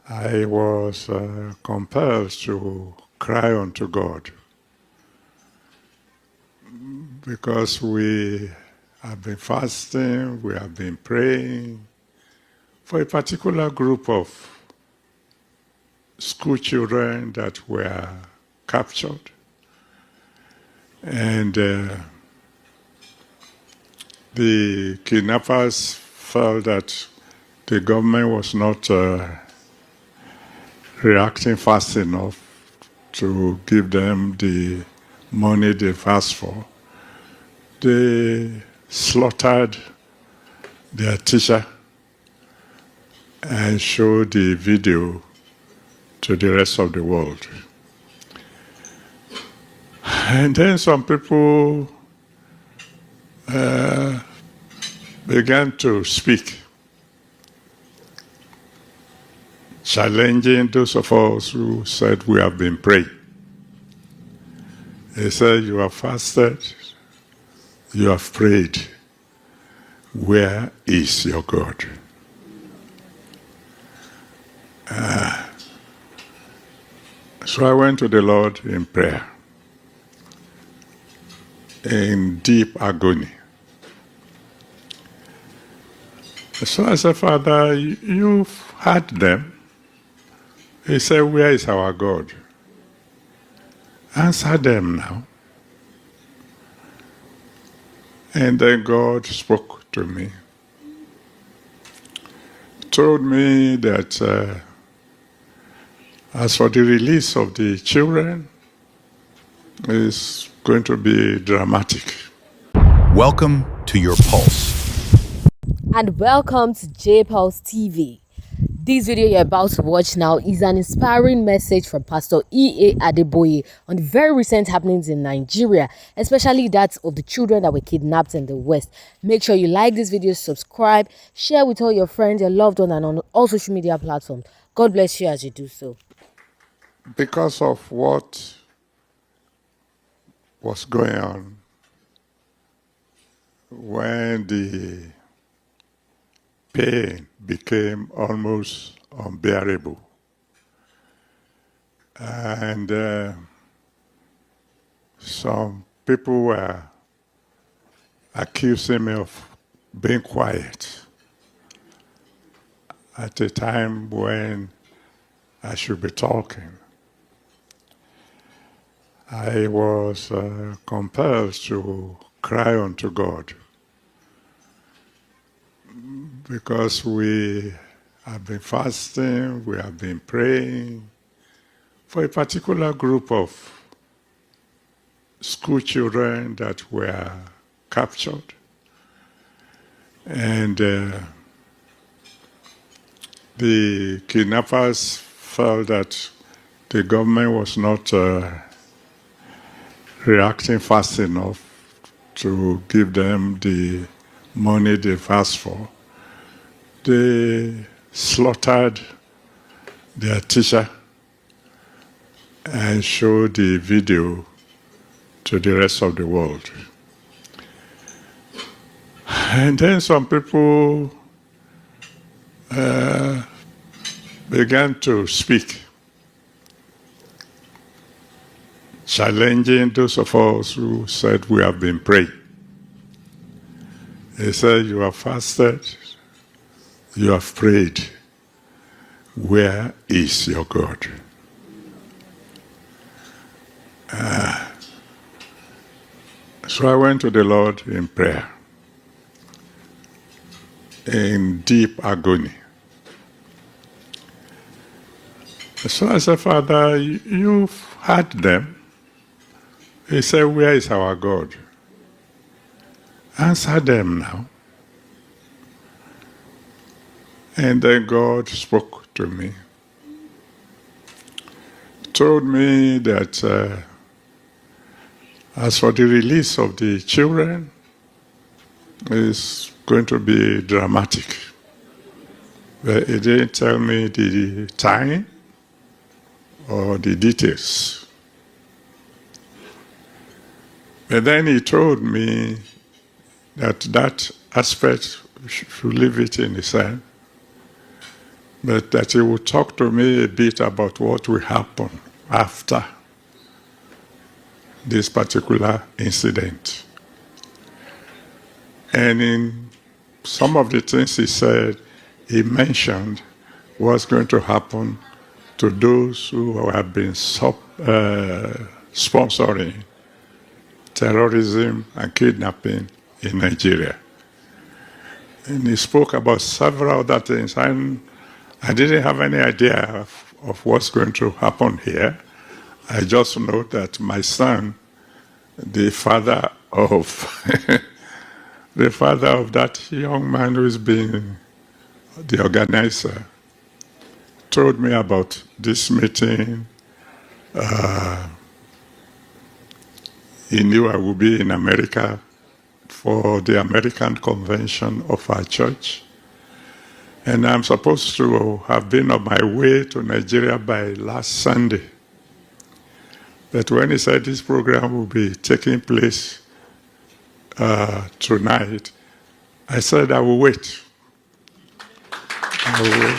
I was compelled to cry unto God because we have been fasting, we have been praying for a particular group of school children that were captured. And the kidnappers felt that the government was not reacting fast enough to give them the money they've asked for. They slaughtered their teacher and showed the video to the rest of the world. And then some people began to speak, challenging those of us who said we have been praying. They said, you have fasted, you have prayed. Where is your God? So I went to the Lord in prayer, in deep agony. So I said, Father, you've had them. He said, where is our God? Answer them now. And then God spoke to me. Told me that as for the release of the children, it's going to be dramatic. Welcome to your Pulse. And welcome to J-Pulse TV. This video you're about to watch now is an inspiring message from Pastor E.A. Adeboye on the very recent happenings in Nigeria, especially that of the children that were kidnapped in the West. Make sure you like this video, subscribe, share with all your friends, your loved ones, and on all social media platforms. God bless you as you do so. Because of what was going on when the pain became almost unbearable. And some people were accusing me of being quiet at a time when I should be talking. I was compelled to cry unto God because we have been fasting, we have been praying for a particular group of school children that were captured. And the kidnappers felt that the government was not reacting fast enough to give them the money they've asked for. They slaughtered their teacher and showed the video to the rest of the world. And then some people began to speak, challenging those of us who said we have been praying. They said, you have fasted, you have prayed. Where is your God? So I went to the Lord in prayer, in deep agony. So I said, Father, you've had them. He said, where is our God? Answer them now. And then God spoke to me. Told me that as for the release of the children, it's going to be dramatic. But he didn't tell me the time or the details. But then he told me that aspect should leave it in his hand. but that he would talk to me a bit about what will happen after this particular incident. And in some of the things he said, he mentioned what's going to happen to those who have been sponsoring terrorism and kidnapping in Nigeria. And he spoke about several other things, and I didn't have any idea of what's going to happen here. I just know that my son, the father of the father of that young man who's been the organizer, told me about this meeting. He knew I would be in America for the American convention of our church. And I'm supposed to have been on my way to Nigeria by last Sunday. But when he said this program will be taking place tonight, I said I will wait. I will wait.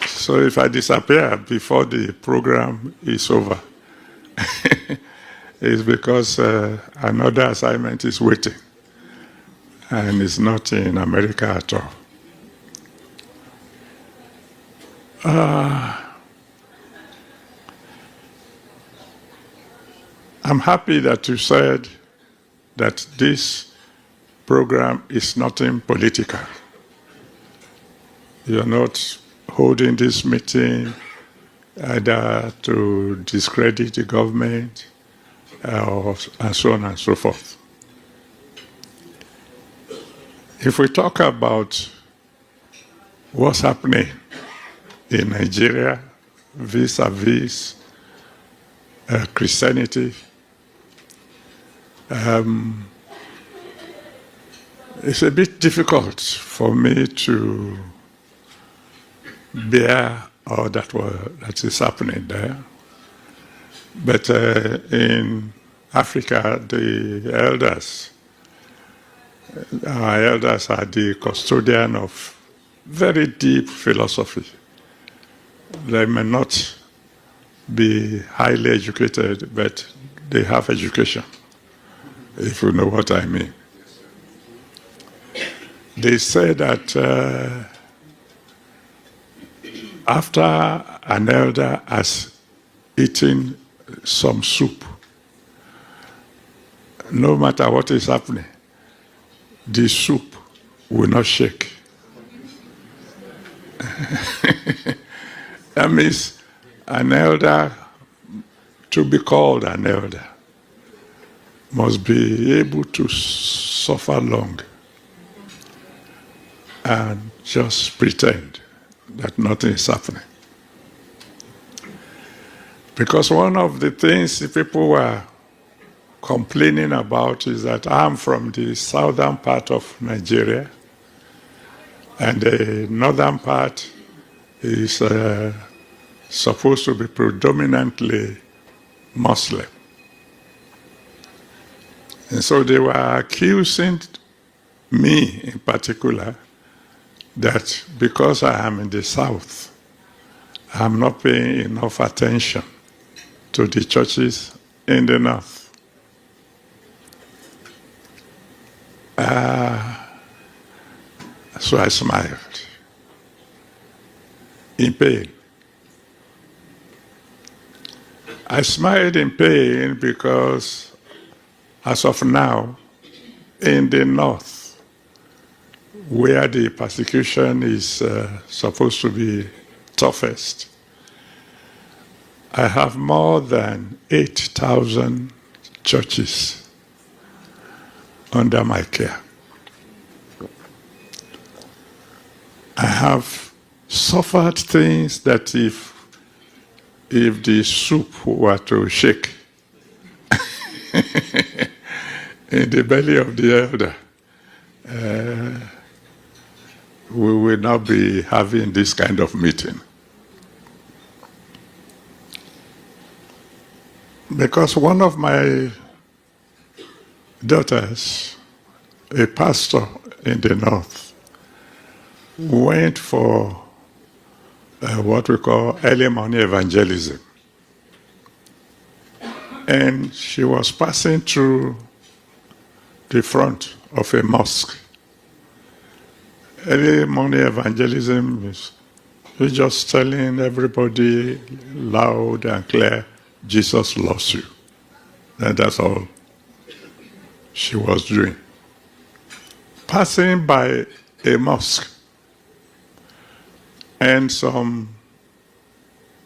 So if I disappear before the program is over, it's because another assignment is waiting, and it's not in America at all. I'm happy that you said that this program is nothing political. You're not holding this meeting either to discredit the government and so on and so forth. If we talk about what's happening in Nigeria vis-a-vis Christianity, it's a bit difficult for me to bear all that is happening there. But in Africa, our elders are the custodian of very deep philosophy. They may not be highly educated, but they have education, if you know what I mean. They say that after an elder has eaten some soup, no matter what is happening, the soup will not shake. That means an elder, to be called an elder, must be able to suffer long and just pretend that nothing is happening. Because one of the things the people were complaining about is that I'm from the southern part of Nigeria, and the northern part is supposed to be predominantly Muslim. And so they were accusing me in particular that because I am in the south, I'm not paying enough attention to the churches in the north. So I smiled in pain. I smiled in pain because as of now, in the north, where the persecution is supposed to be toughest, I have more than 8,000 churches under my care. I have suffered things that if the soup were to shake in the belly of the elder, we will not be having this kind of meeting. Because one of my daughters a pastor in the north went for what we call early morning evangelism. And she was passing through the front of a mosque. Early morning evangelism is just telling everybody loud and clear, Jesus loves you. And that's all she was doing. Passing by a mosque, and some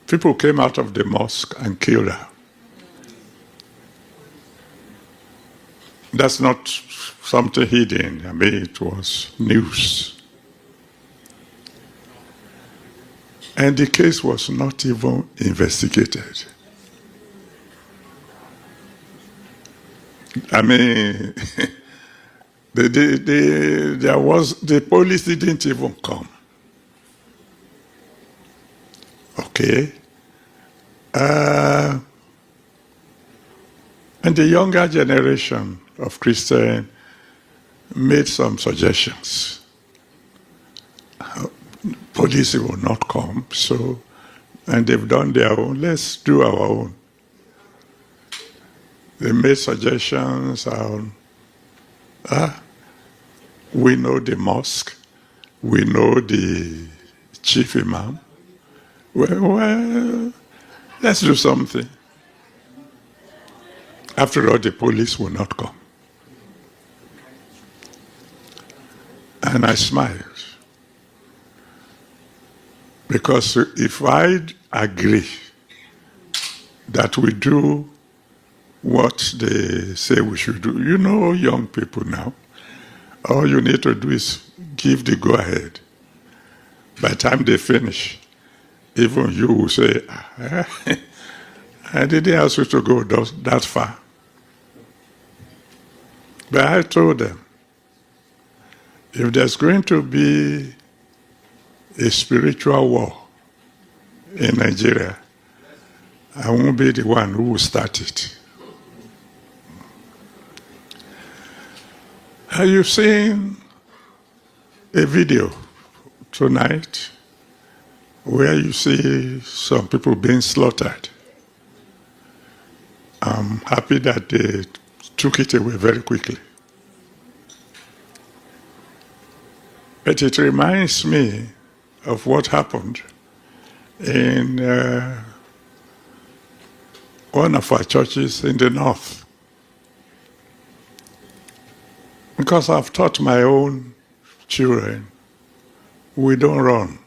people came out of the mosque and killed her. That's not something hidden. I mean, it was news. And the case was not even investigated. I mean, the police didn't even come. Okay. And the younger generation of Christians made some suggestions. Police will not come, so, and they've done their own, let's do our own. They made suggestions on, we know the mosque, we know the chief imam. Well, let's do something. After all, the police will not come. And I smiled. Because if I agree that we do what they say we should do, you know, young people now, all you need to do is give the go-ahead. By the time they finish, even you will say, I didn't ask you to go that far. But I told them, if there's going to be a spiritual war in Nigeria, I won't be the one who will start it. Have you seen a video tonight where you see some people being slaughtered? I'm happy that they took it away very quickly. But it reminds me of what happened in one of our churches in the north. Because I've taught my own children, we don't run.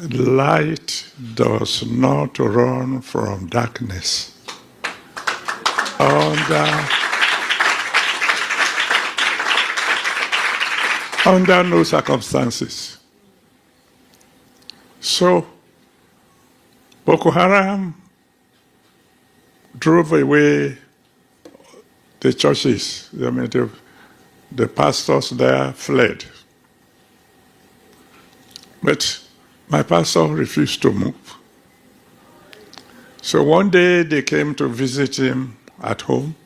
Light does not run from darkness. Under no circumstances. So, Boko Haram drove away the churches. I mean, the pastors there fled. But my pastor refused to move. So one day they came to visit him at home.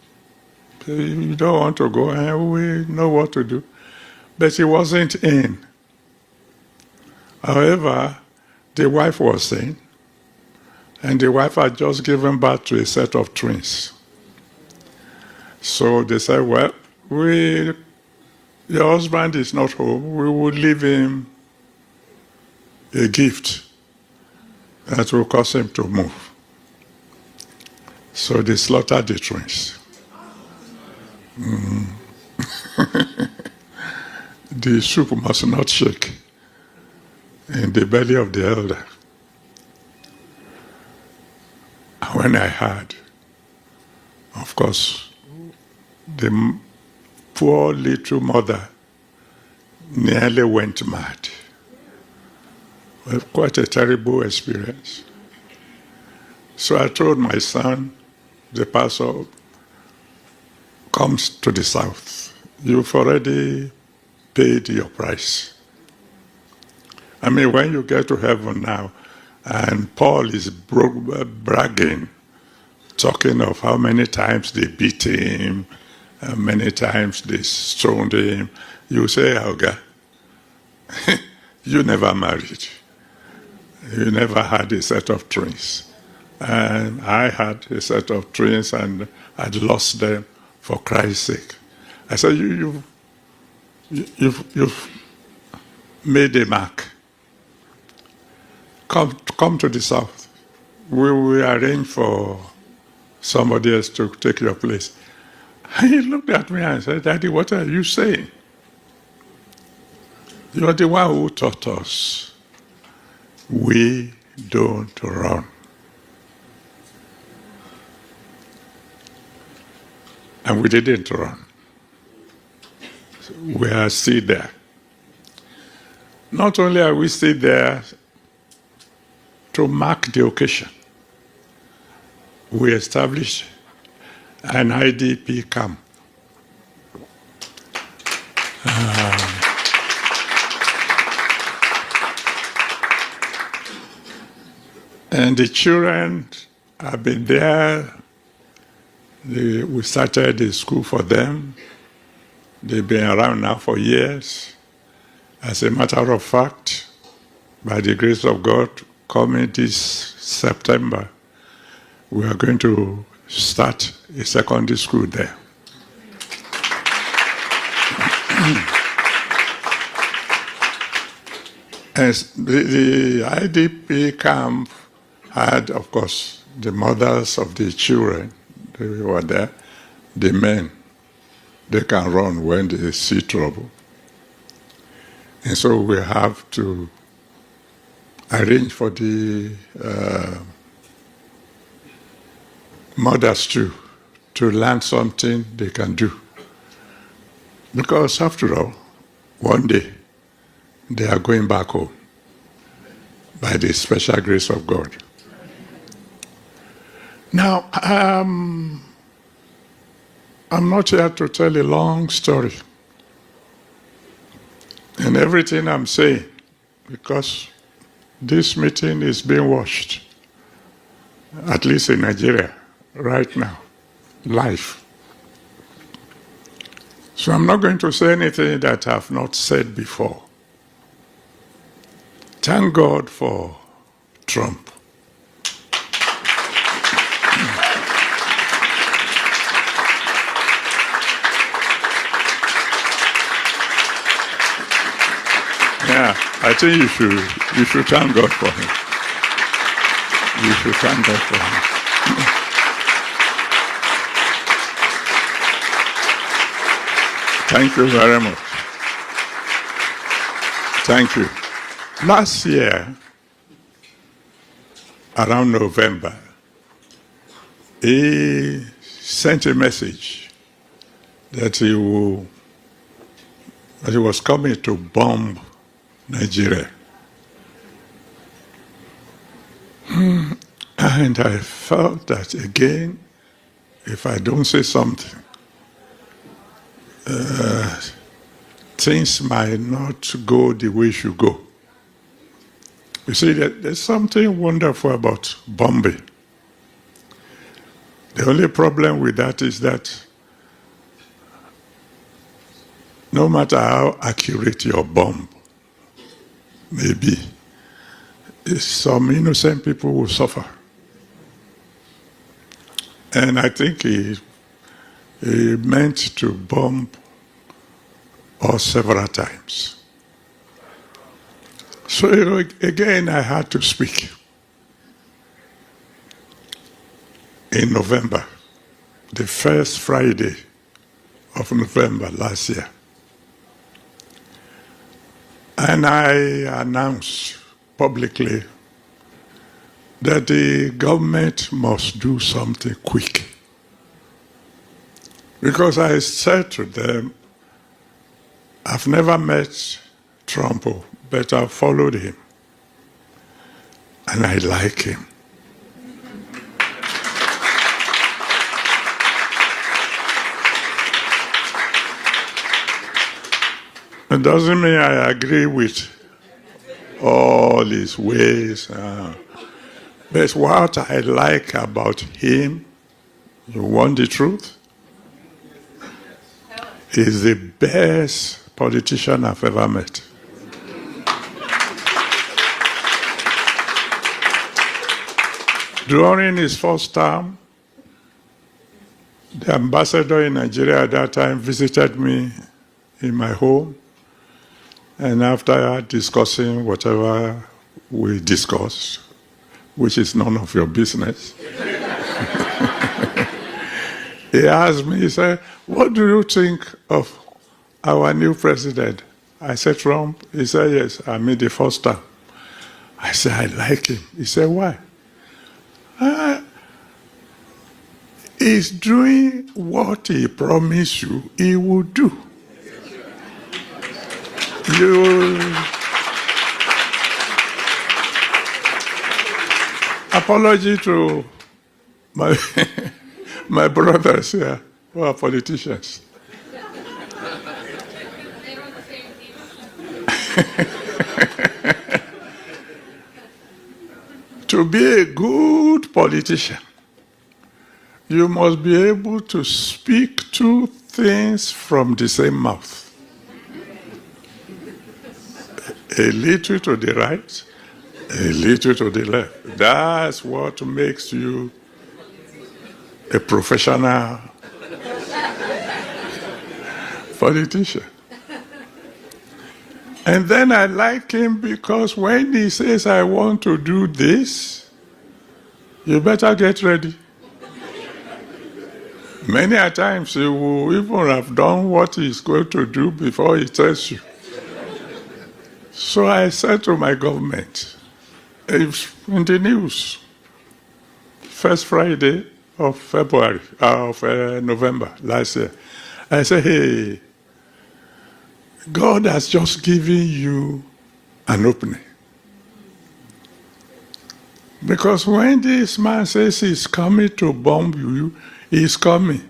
You don't want to go, and we know what to do. But he wasn't in. However, the wife was in, and the wife had just given birth to a set of twins. So they said, well, your husband is not home. We will leave him a gift that will cause him to move. So they slaughtered the twins. The soup must not shake in the belly of the elder. When I heard, of course, the poor little mother nearly went mad. Well, quite a terrible experience. So I told my son, the pastor comes to the south. You've already paid your price. I mean, when you get to heaven now, and Paul is bragging, talking of how many times they beat him Many times they stoned him. You say, Olga, you never married. You never had a set of twins. And I had a set of twins and I'd lost them for Christ's sake. I said, you've made a mark. Come to the south. We will arrange for somebody else to take your place. And he looked at me and said, Daddy, what are you saying? You're the one who taught us. We don't run. And we didn't run. We are still there. Not only are we still there to mark the occasion, we established an IDP camp. And the children have been there. We started the school for them. They've been around now for years. As a matter of fact, by the grace of God, coming this September, we are going to start a secondary school there. As the IDP camp had, of course, the mothers of the children, they were there. The men, they can run when they see trouble. And so we have to arrange for the mothers to learn something they can do. Because after all, one day, they are going back home by the special grace of God. Now, I'm not here to tell a long story. And everything I'm saying, because this meeting is being watched, at least in Nigeria, right now, live. So I'm not going to say anything that I've not said before. Thank God for Trump. Yeah, I think you should thank God for him. You should thank God for him. Thank you very much. Thank you. Last year, around November, he sent a message that he was coming to bomb Nigeria. And I felt that again, if I don't say something, things might not go the way it should go. You see, there's something wonderful about bombing. The only problem with that is that no matter how accurate your bomb may be, some innocent people will suffer. And I think he meant to bomb us several times. So, again, I had to speak. In November, the first Friday of November last year. And I announced publicly that the government must do something quick. Because I said to them, I've never met Trump, but I've followed him. And I like him. It doesn't mean I agree with all his ways. But what I like about him, you want the truth? is the best politician I've ever met. During his first term, the ambassador in Nigeria at that time visited me in my home, and after discussing whatever we discussed, which is none of your business, he asked me, he said, "What do you think of our new president?" I said, "Trump." He said, "Yes, I mean the first term." I said, "I like him." He said, "Why?" He's doing what he promised you he would do. Apology to my my brothers here who are politicians. To be a good politician, you must be able to speak two things from the same mouth. A little to the right, a little to the left. That's what makes you a professional politician. And then I like him because when he says, "I want to do this," you better get ready. Many a times he will even have done what he's going to do before he tells you. So I said to my government, it's in the news, first Friday of November last year, I said, "Hey, God has just given you an opening. Because when this man says he's coming to bomb you, he's coming."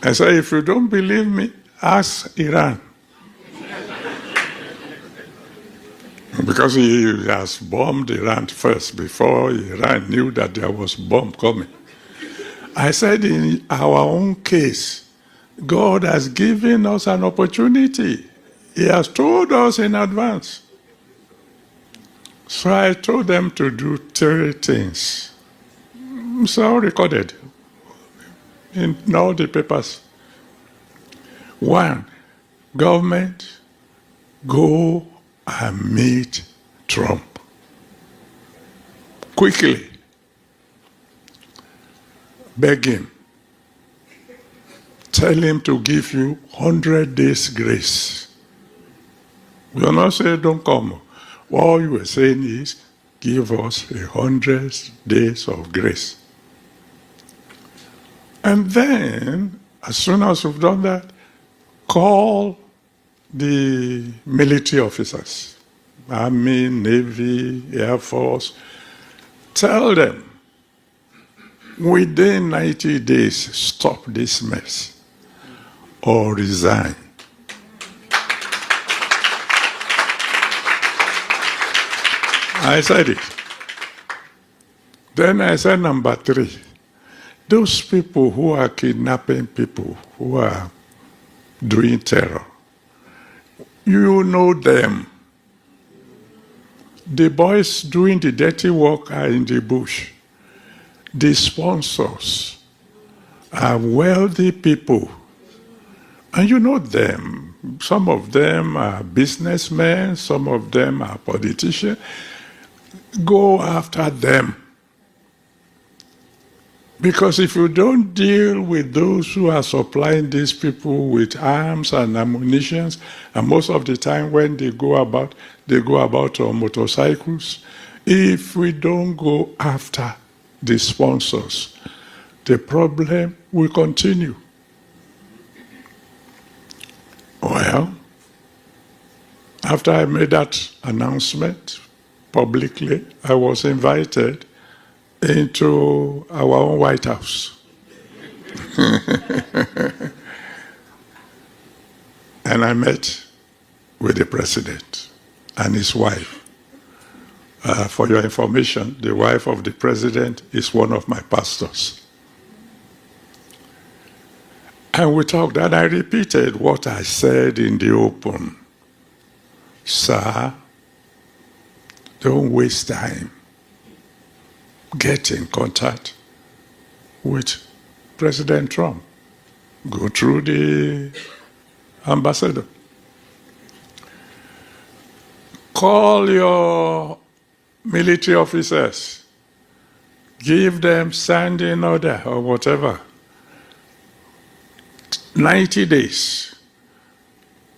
I said, "If you don't believe me, ask Iran." Because he has bombed Iran first before Iran knew that there was bomb coming. I said, in our own case, God has given us an opportunity. He has told us in advance. So I told them to do 3 things. It's all recorded in all the papers. 1, government, go and meet Trump. Quickly. Beg him. Tell him to give you 100 days grace. We are not saying don't come. What you are saying is give us 100 days of grace. And then, as soon as you've done that, call the military officers, Army, Navy, Air Force. Tell them, within 90 days, stop this mess or resign. I said it. Then I said number 3, those people who are kidnapping people, who are doing terror, you know them. The boys doing the dirty work are in the bush. The sponsors are wealthy people. And you know them. Some of them are businessmen, some of them are politicians. Go after them. Because if you don't deal with those who are supplying these people with arms and ammunition, and most of the time when they go about on motorcycles. If we don't go after the sponsors, the problem will continue. Well, after I made that announcement publicly, I was invited into our own White House. And I met with the president and his wife. For your information, the wife of the president is one of my pastors. And we talked, and I repeated what I said in the open. Sir, don't waste time. Get in contact with President Trump. Go through the ambassador. Call your military officers. Give them standing order or whatever. 90 days.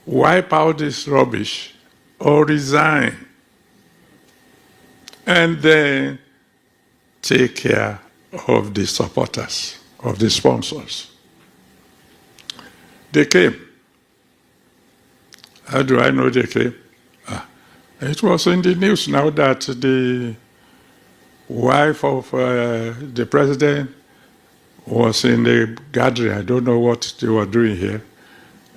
Wipe out this rubbish or resign. And then take care of the supporters, of the sponsors. They came. How do I know they came? It was in the news now that the wife of the president was in the gathering. I don't know what they were doing here.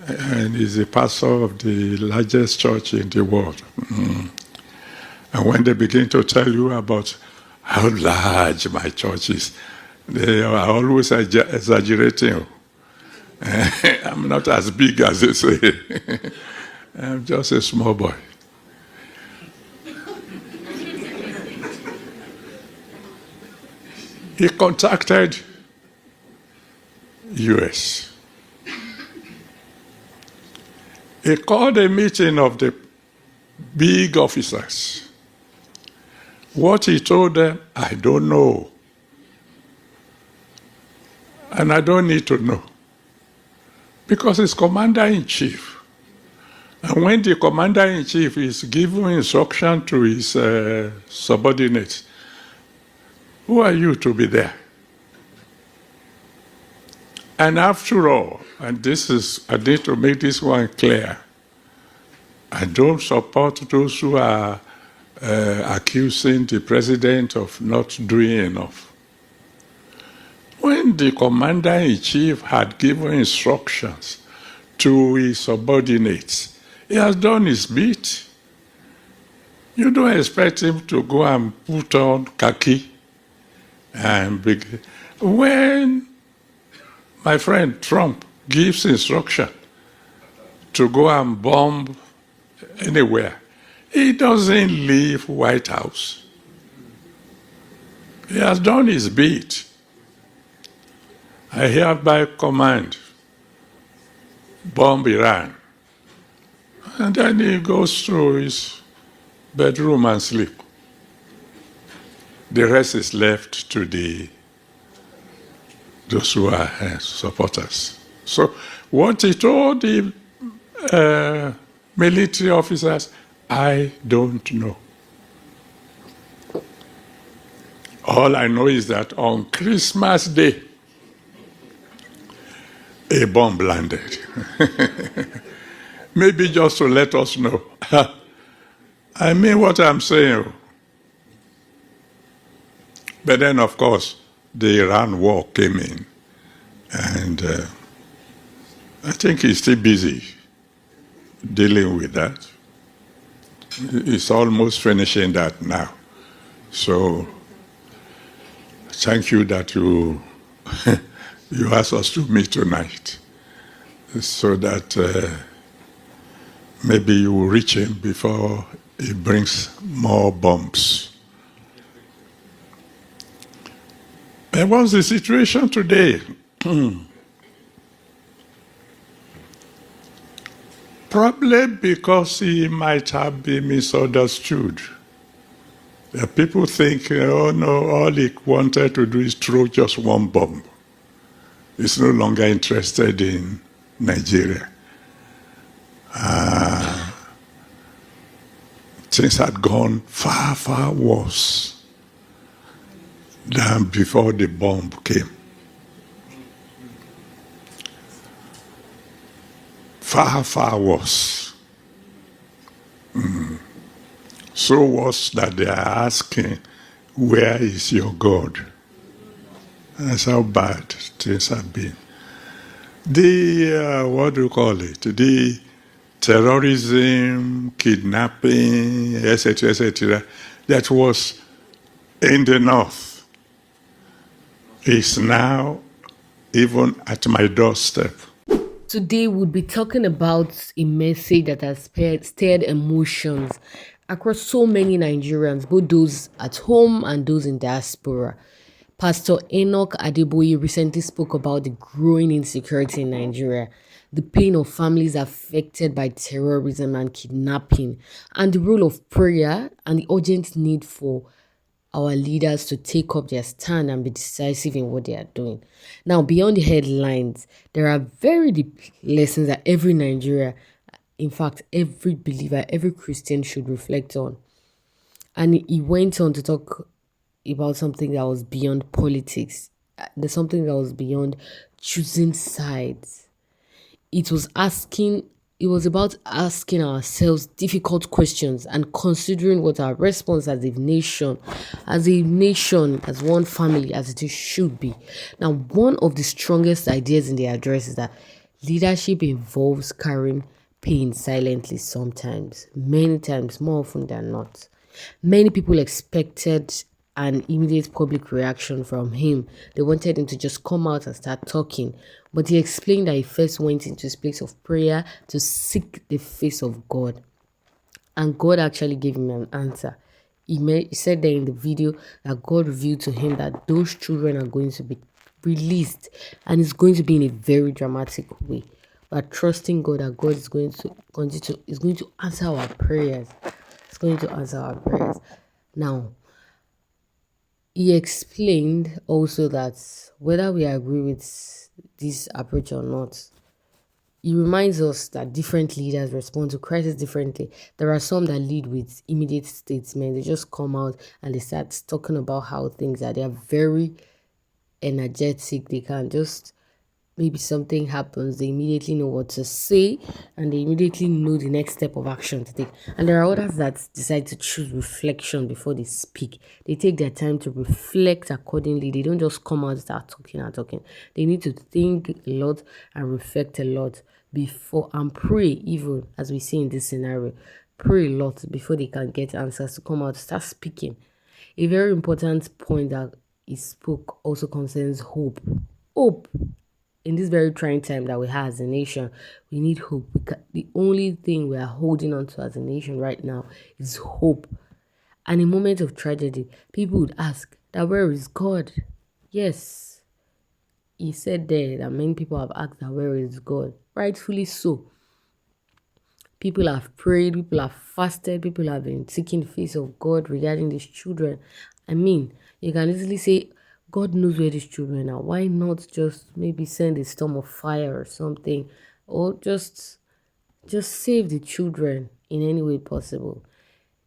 And he's the pastor of the largest church in the world. And when they begin to tell you about how large my church is, they are always exaggerating. I'm not as big as they say. I'm just a small boy. He contacted US. He called a meeting of the big officers. What he told them, I don't know. And I don't need to know. Because he's commander-in-chief. And when the commander-in-chief is giving instruction to his subordinates, who are you to be there? And after all, and I need to make this one clear, I don't support those who are accusing the president of not doing enough. When the commander-in-chief had given instructions to his subordinates, he has done his bit. You don't expect him to go and put on khaki and when my friend Trump gives instruction to go and bomb anywhere, he doesn't leave White House. He has done his bit. I hereby command, bomb Iran. And then he goes to his bedroom and sleep. The rest is left to those who are supporters. So what he told the military officers, I don't know. All I know is that on Christmas Day, a bomb landed. Maybe just to let us know. I mean what I'm saying. But then, of course, the Iran war came in. And I think he's still busy dealing with that. He's almost finishing that now. So thank you that you asked us to meet tonight so that maybe you will reach him before he brings more bombs. And what's the situation today? Probably because he might have been misunderstood. People think, oh no, all he wanted to do is throw just one bomb. He's no longer interested in Nigeria. Things had gone far, far worse than before the bomb came. Far, far worse. So worse that they are asking, where is your God? That's how bad things have been. The, what do you call it? The terrorism, kidnapping, etc., that was in the north is now even at my doorstep. Today we'll be talking about a message that has stirred emotions across so many Nigerians, both those at home and those in diaspora. Pastor Enoch Adeboye recently spoke about the growing insecurity in Nigeria, the pain of families affected by terrorism and kidnapping, and the role of prayer and the urgent need for our leaders to take up their stand and be decisive in what they are doing. Now, beyond the headlines, there are very deep lessons that every Nigeria, in fact, every believer, every Christian should reflect on. And he went on to talk about something that was beyond politics. There's something that was beyond choosing sides. It was about asking ourselves difficult questions and considering what our response as a nation, as one family, as it should be. Now, one of the strongest ideas in the address is that leadership involves carrying pain silently sometimes, many times, more often than not. Many people expected an immediate public reaction from him. They wanted him to just come out and start talking. But he explained that he first went into his place of prayer to seek the face of God. And God actually gave him an answer. He said there in the video that God revealed to him that those children are going to be released. And it's going to be in a very dramatic way. But trusting God that God is going to answer our prayers. It's going to answer our prayers. Now, he explained also that whether we agree with this approach or not, he reminds us that different leaders respond to crisis differently. There are some that lead with immediate statements. They just come out and they start talking about how things are. They are very energetic. They can just, maybe something happens, they immediately know what to say and they immediately know the next step of action to take. And there are others that decide to choose reflection before they speak. They take their time to reflect accordingly. They don't just come out and start talking and talking. They need to think a lot and reflect a lot before, and pray, even as we see in this scenario. Pray a lot before they can get answers to come out, start speaking. A very important point that he spoke also concerns hope. Hope. In this very trying time that we have as a nation, we need hope. The only thing we are holding on to as a nation right now is hope. And in moments of tragedy, people would ask that where is God? Yes, he said there that many people have asked that where is God? Rightfully so. People have prayed, people have fasted, people have been seeking the face of God regarding these children. I mean, you can easily say, God knows where these children are. Why not just maybe send a storm of fire or something? Or just save the children in any way possible.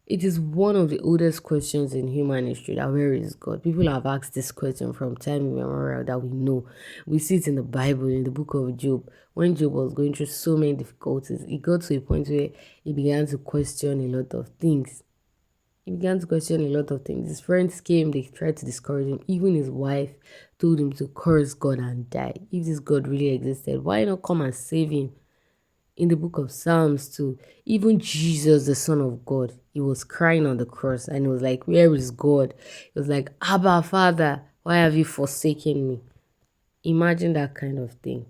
It is one of the oldest questions in human history, that where is God? People have asked this question from time immemorial that we know. We see it in the Bible, in the book of Job. When Job was going through so many difficulties, he got to a point where he began to question a lot of things. His friends came, they tried to discourage him. Even his wife told him to curse God and die. If this God really existed, why not come and save him? In the book of Psalms too, even Jesus, the Son of God, he was crying on the cross and he was like, where is God? He was like, Abba, Father, why have you forsaken me? Imagine that kind of thing.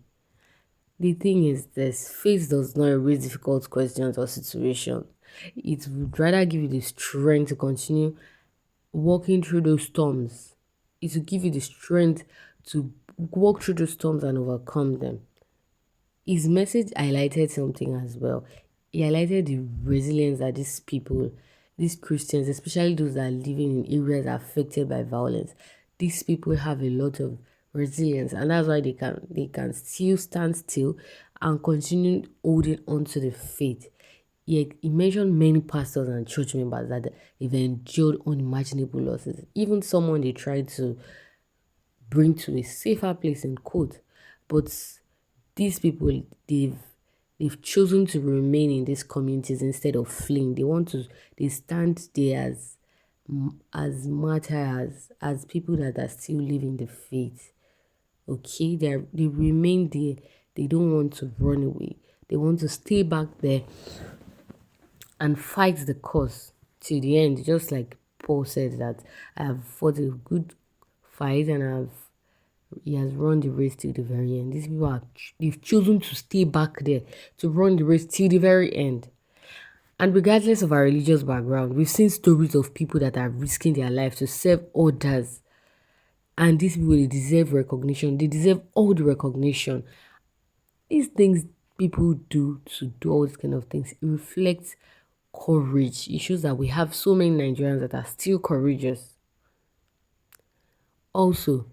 The thing is this, faith does not raise difficult questions or situations. It would rather give you the strength to continue walking through those storms. It will give you the strength to walk through those storms and overcome them. His message highlighted something as well. He highlighted the resilience that these people, these Christians, especially those that are living in areas affected by violence, these people have a lot of resilience, and that's why they can still stand still and continue holding on to the faith. He mentioned many pastors and church members that they've endured unimaginable losses. Even someone they tried to bring to a safer place, in quote. But these people, they've chosen to remain in these communities instead of fleeing. They stand there as martyrs, as people that are still living the faith. Okay, they remain there. They don't want to run away. They want to stay back there and fight the cause till the end. Just like Paul said that I have fought a good fight and He has run the race till the very end. These people they've chosen to stay back there to run the race till the very end. And regardless of our religious background, we've seen stories of people that are risking their life to serve others. And these people, they deserve recognition. They deserve all the recognition. These things people do to do all these kind of things, it reflects courage. It shows that we have so many Nigerians that are still courageous. Also,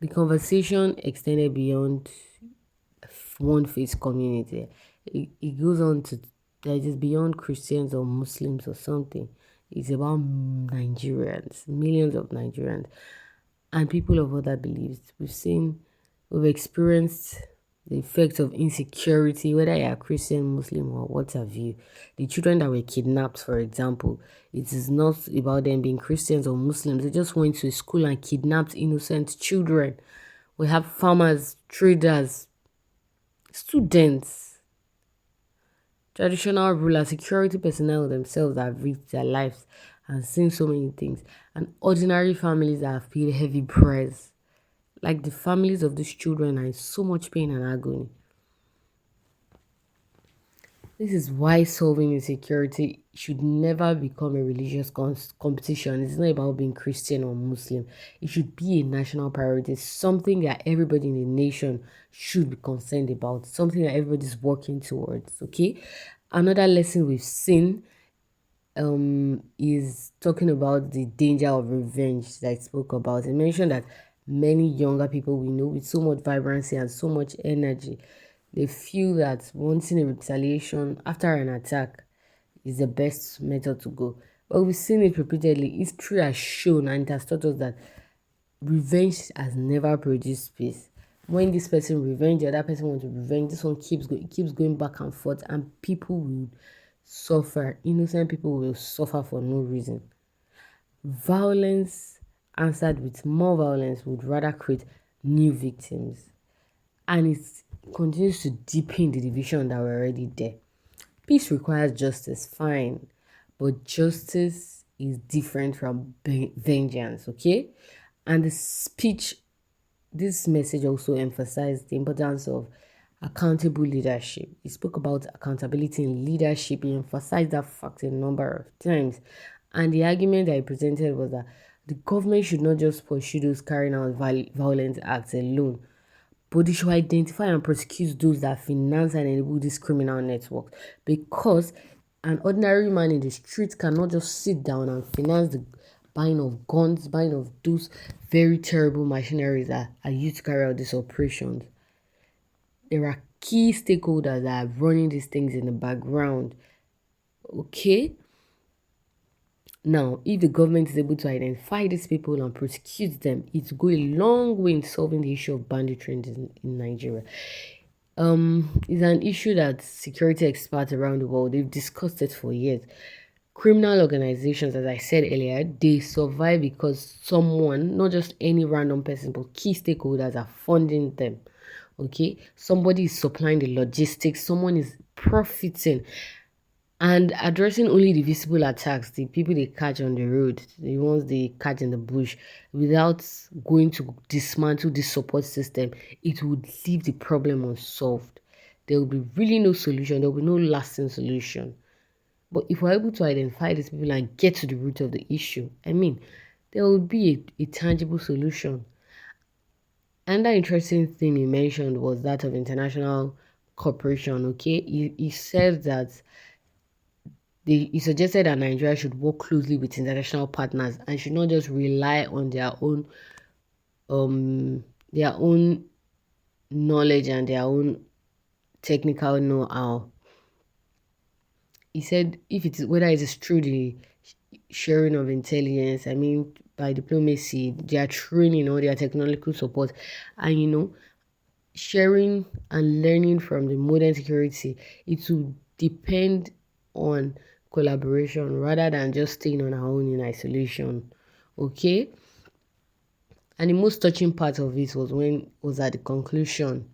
the conversation extended beyond one faith community. It goes on to that it is beyond Christians or Muslims or something. It's about Nigerians, millions of Nigerians, and people of other beliefs. We've experienced the effects of insecurity, whether you're Christian, Muslim, or what have you. The children that were kidnapped, for example, it is not about them being Christians or Muslims. They just went to a school and kidnapped innocent children. We have farmers, traders, students, traditional rulers, security personnel themselves that have risked their lives and seen so many things, and ordinary families that have paid heavy price. Like the families of these children are in so much pain and agony. This is why solving insecurity should never become a religious competition. It's not about being Christian or Muslim. It should be a national priority, something that everybody in the nation should be concerned about, something that everybody's working towards, okay? Another lesson we've seen is talking about the danger of revenge that I spoke about. I mentioned that many younger people we know with so much vibrancy and so much energy, they feel that wanting a retaliation after an attack is the best method to go. But we've seen it repeatedly. History has shown and it has taught us that revenge has never produced peace. When this person revenge, the other person wants to revenge, this one keeps going back and forth, and people will suffer. Innocent people will suffer for no reason. Violence answered with more violence would rather create new victims. And it continues to deepen the division that were already there. Peace requires justice, fine. But justice is different from vengeance, okay? And this message also emphasized the importance of accountable leadership. He spoke about accountability in leadership. He emphasized that fact a number of times. And the argument that he presented was that the government should not just pursue those carrying out violent acts alone, but they should identify and prosecute those that finance and enable this criminal network. Because an ordinary man in the street cannot just sit down and finance the buying of guns, buying of those very terrible machineries that are used to carry out these operations. There are key stakeholders that are running these things in the background. Okay? Now, if the government is able to identify these people and prosecute them, it will go a long way in solving the issue of banditry in Nigeria. It's an issue that security experts around the world, they've discussed it for years. Criminal organizations, as I said earlier, they survive because someone, not just any random person, but key stakeholders are funding them. Okay? Somebody is supplying the logistics, someone is profiting. And addressing only the visible attacks, the people they catch on the road, the ones they catch in the bush, without going to dismantle the support system, it would leave the problem unsolved. There will be really no solution. There will be no lasting solution. But if we're able to identify these people and get to the root of the issue, there will be a tangible solution. Another interesting thing he mentioned was that of international cooperation, okay? He said that he suggested that Nigeria should work closely with international partners and should not just rely on their own knowledge and their own technical know-how. He said whether it is through the sharing of intelligence, by diplomacy, their training or their technological support, and sharing and learning from the modern security, it will depend on collaboration rather than just staying on our own in isolation. Okay? And the most touching part of it was at the conclusion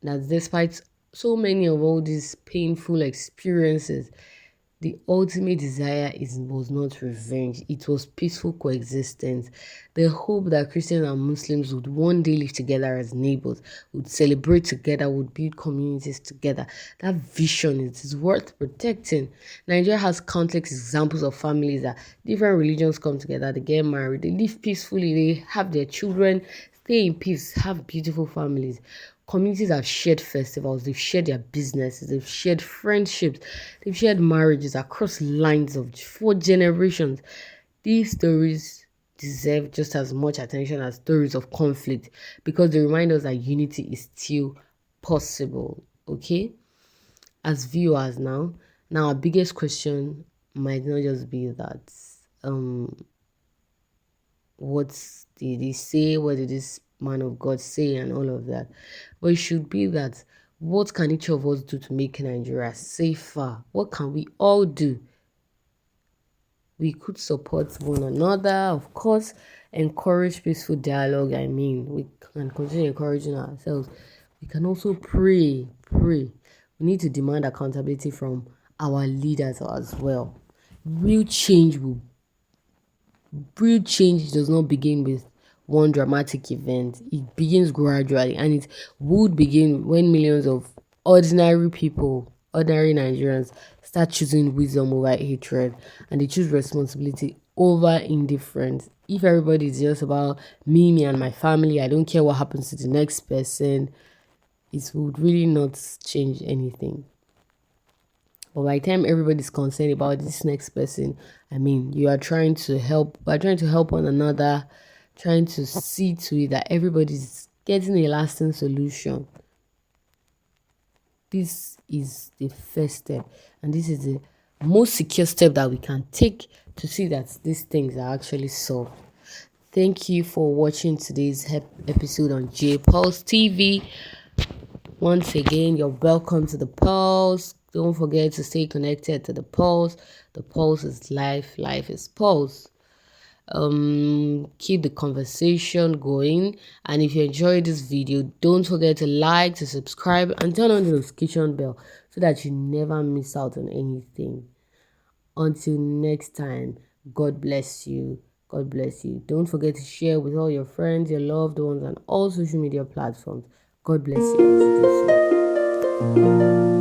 that despite so many of all these painful experiences, The ultimate desire was not revenge, it was peaceful coexistence. The hope that Christians and Muslims would one day live together as neighbors, would celebrate together, would build communities together. That vision is worth protecting. Nigeria has countless examples of families that different religions come together, they get married, they live peacefully, they have their children, stay in peace, have beautiful families. Communities have shared festivals, they've shared their businesses, they've shared friendships, they've shared marriages across lines of 4 generations. These stories deserve just as much attention as stories of conflict because they remind us that unity is still possible. Okay? As viewers now our biggest question might not just be that what did he say, what did this man of God say, and all of that. But it should be that what can each of us do to make Nigeria safer? What can we all do? We could support one another, of course, encourage peaceful dialogue. I mean, we can continue encouraging ourselves. We can also pray. We need to demand accountability from our leaders as well. Real change does not begin with one dramatic event. It begins gradually, and it would begin when millions of ordinary people, ordinary Nigerians, start choosing wisdom over hatred, and they choose responsibility over indifference. If everybody is just about me and my family, I don't care what happens to the next person, it would really not change anything. But by the time everybody's concerned about this next person, I mean, you are trying to help, we're trying to help one another, trying to see to it that everybody's getting a lasting solution. This is the first step, and this is the most secure step that we can take to see that these things are actually solved. Thank you for watching today's episode on J Pulse TV. Once again, you're welcome to the Pulse. Don't forget to stay connected to the Pulse. The Pulse is life. Life is Pulse. Keep the conversation going. And if you enjoyed this video, don't forget to like, to subscribe, and turn on the notification bell so that you never miss out on anything. Until next time, God bless you. God bless you. Don't forget to share with all your friends, your loved ones, and all social media platforms. God bless you as you do so.